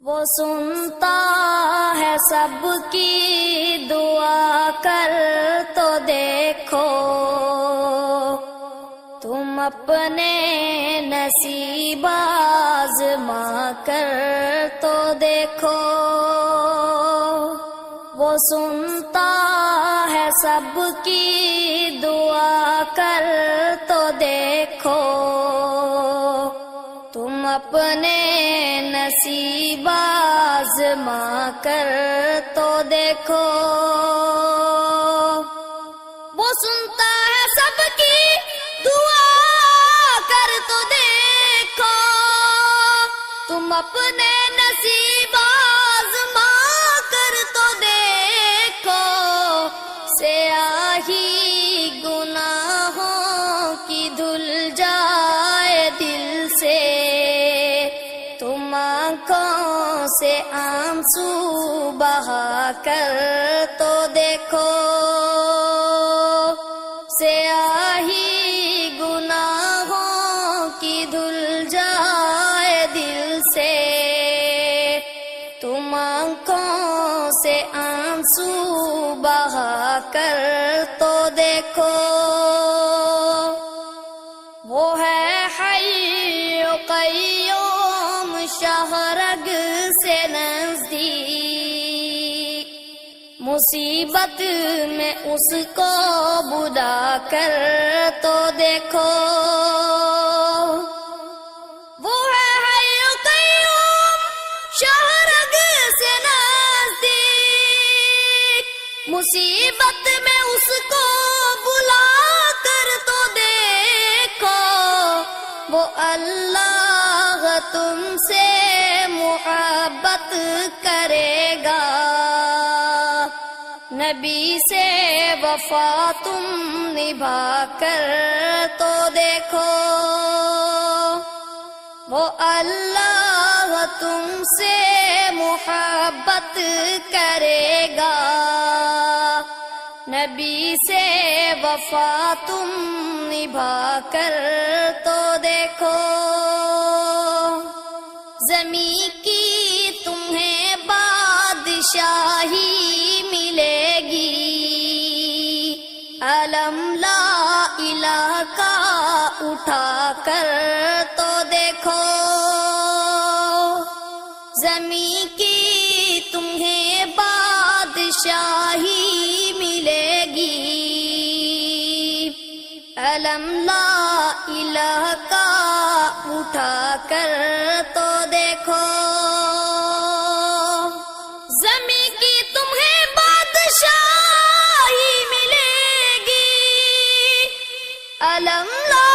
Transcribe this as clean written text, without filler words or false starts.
وہ سنتا ہے سب کی دعا، کر تو دیکھو تم اپنے نصیب آزما کر تو دیکھو۔ وہ سنتا ہے سب کی دعا، کر تو دیکھو تم اپنے نصیب آزما کر تو دیکھو۔ وہ سنتا ہے سب کی دعا، کر تو دیکھو تم اپنے نصیب آزما کر تو دیکھو۔ سیاہی گناہوں کی دھل جائے دل سے، تم آنکھوں سے آنسو بہا کر تو دیکھو۔ سیاہی گناہوں کی دھل جائے دل سے، تم آنکھوں سے آنسو بہا کر تو دیکھو۔ وہ ہے حی و قیوم شہرگ سے نزدیک، مصیبت میں اس کو بلا کر تو دیکھو۔ وہ ہے حی و قیوم شہرگ سے نزدیک، مصیبت میں اس کو بلا کر تو دیکھو۔ وہ اللہ تم سے محبت کرے گا، نبی سے وفا تم نبھا کر تو دیکھو۔ وہ اللہ تم سے محبت کرے گا، نبی سے وفا تم نبھا کر تو دیکھو۔ زمین کی تمہیں بادشاہی ملے گی، علم لا الہ کا اٹھا کر تو دیکھو۔ زمین کی تمہیں بادشاہی ملے گی، علم لا الہ کا اٹھا کر تو دیکھو۔ زمین کی تمہیں بادشاہی ملے گی، علم لا